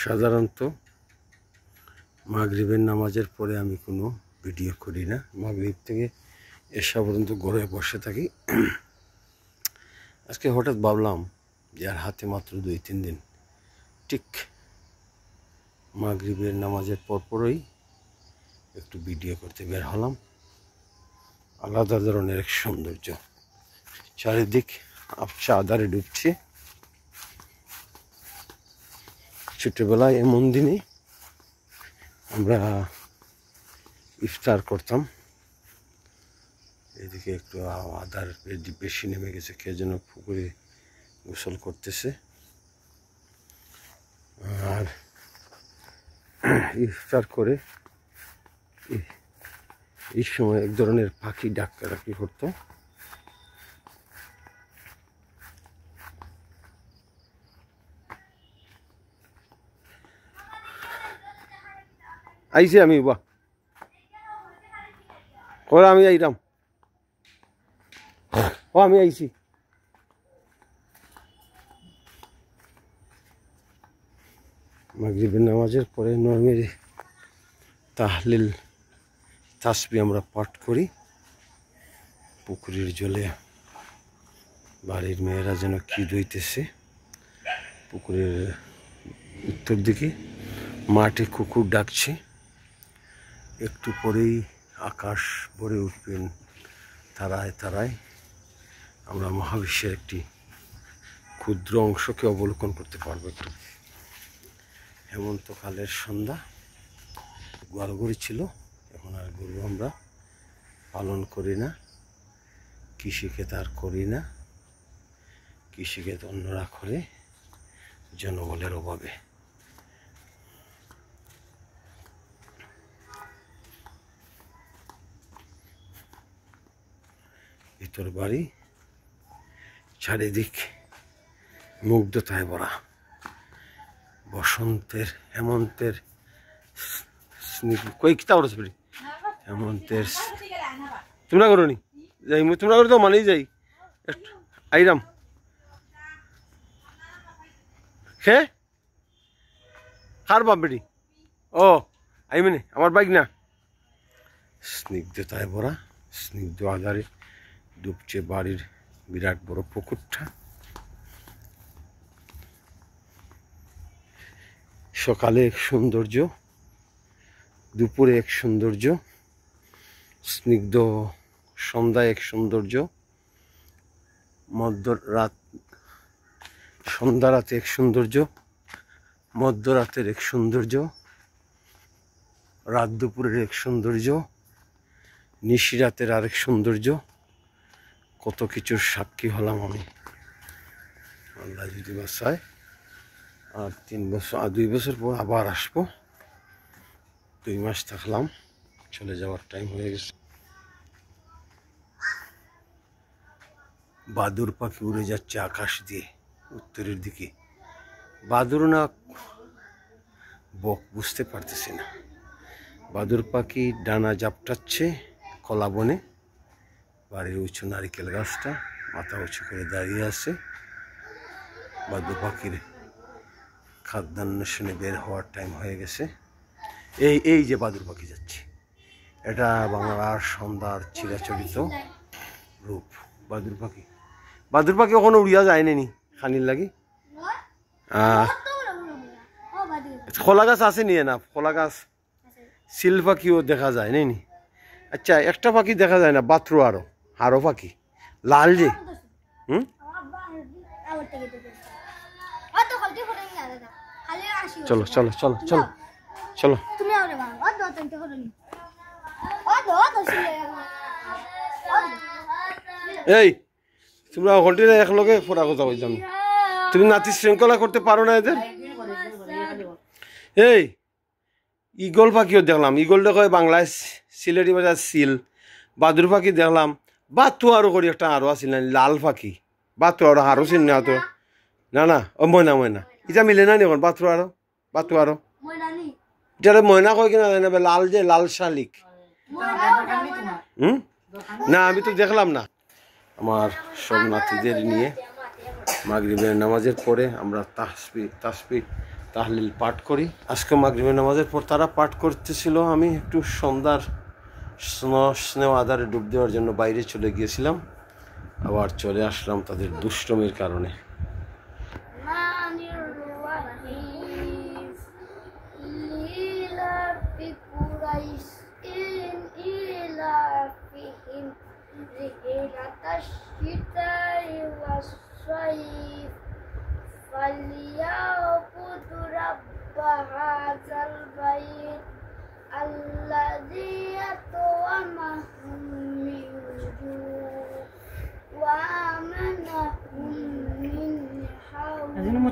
সাধারণত মাগরিবের নামাজের পরে আমি কোনো ভিডিও করি না। মাগরিব থেকে এশা পর্যন্ত ঘরে বসে থাকি। আজকে হঠাৎ ভাবলাম যে আর হাতে মাত্র 2-3 দিন, ঠিক মাগরিবের নামাজের পরপরই একটু ভিডিও করতে বের হলাম। আলাদা ধরনের এক সৌন্দর্য, চারিদিক আবছা আধারে ডুবছে। ছোটবেলায় এমন দিনে আমরা ইফতার করতাম। এদিকে একটু আধার বেশি নেমে গেছে, কে যেন পুকুরে গোসল করতেছে। আর ইফতার করে এই সময় এক ধরনের পাখি ডাকাডাকি করতো। আইছি আমি বা ওরা আমি আইলাম, ও আমি আইছি। মাগরিবের নামাজের পরে নরমের তাহলিল তাসবিহ আমরা পাঠ করি। পুকুরের জলে বাড়ির মেয়েরা যেন কি দইতেছে। পুকুরের উত্তর দিকে মাঠে কুকুর ডাকছে। একটু পরেই আকাশ ভরে উঠবেন তারায় তারায়। আমরা মহাবিশ্বের একটি ক্ষুদ্র অংশকে অবলোকন করতে পারবো। একটু হেমন্তকালের সন্ধ্যা, গোয়ালগড়ি ছিল, এখন আর গরু আমরা পালন করি না। কৃষিক্ষেত আর করি না, কৃষিক্ষেত অন্যরা করে জনবলের অভাবে। ভিতর বাড়ি, চারিদিক মুগ্ধতায় ভরা। বসন্তের হেমন্তের হেমন্তের তোমরা করো নি যাই, তোমরা করে তো মানেই যাই আইরাম খে কার বাপ বেটি। ও আইমেনে আমার বাইক না। স্নিগ্ধতায় ভরা, স্নিগ্ধ আধারে ডুবছে বাড়ির বিরাট বড় পুকুরটা। সকালে এক সৌন্দর্য, দুপুরে এক সৌন্দর্য, স্নিগ্ধ সন্ধ্যায় এক সৌন্দর্য, মধ্যরাত সন্ধ্যা রাতে এক সৌন্দর্য, মধ্যরাতের এক সৌন্দর্য, রাত দুপুরের এক সৌন্দর্য, নিশিরাতের আরেক সৌন্দর্য। কত কিছুর সাক্ষী হলাম আমি। আল্লাহ যদি বাঁচায় আর 2 বছর পর আবার আসবো। 2 মাস থাকলাম, চলে যাওয়ার টাইম হয়ে গেছে। বাদুর পাখি উড়ে যাচ্ছে আকাশ দিয়ে উত্তরের দিকে। বাদুর না বক বুঝতে পারতেছি না। বাদুর পাখি ডানা জাপটাচ্ছে কলা বনে। বাড়ির উঁচু নারিকেল গাছটা মাথা উঁচু করে দাঁড়িয়ে আছে। বাদুর পাখির খাদ্যান্বেষণে বের হওয়ার টাইম হয়ে গেছে। এই যে বাদুর পাখি যাচ্ছে, এটা বাংলার সন্ধ্যার চিরাচরিত রূপ। বাদুর পাখি কখনো উড়িয়া যায় নি খানির লাগি। খোলা গাছ আছে নিয়ে না, খোলা গাছ সিল পাখিও দেখা যায় নি। আচ্ছা, একটা পাখি দেখা যায় না, বাথরু হারো পাখি লাল যে। চলো চলো চলো চলো চলো। এই তোমরা হোটেলে একলগে ফোরা কথা বলতাম, তুমি নাতি শৃঙ্খলা করতে পারো না এদের। এই ইগল পাখিও দেখলাম, ইগল দেখো বাংলায় সিলেটি ভাষায় সিল। বাদুর পাখি দেখলাম, বাতু আরো করি একটা আরো আছিল না লাল পাখি, বাতু আরো আরো চিন না তো না না। ও ময়না ময়না এটা মিলে না নি এখন বাতু আরো এটা ময়না কয় কিনা জানা, লাল যে লাল শালিক। না আমি তো দেখলাম না। আমার সব নাতিদের নিয়ে মাগরিবের নামাজের পরে আমরা তাহলিল পাঠ করি। আজকে মাগরিবের নামাজের পর তারা পাঠ করতেছিল, আমি একটু সন্ধ্যার স্নেহ আধারে ডুব দেওয়ার জন্য বাইরে চলে গিয়েছিলাম, আবার চলে আসলাম তাদের দুষ্টমির কারণে। فليعبدوا رب هذا البيت الذي أطعمهم من جوع وآمنهم من خوف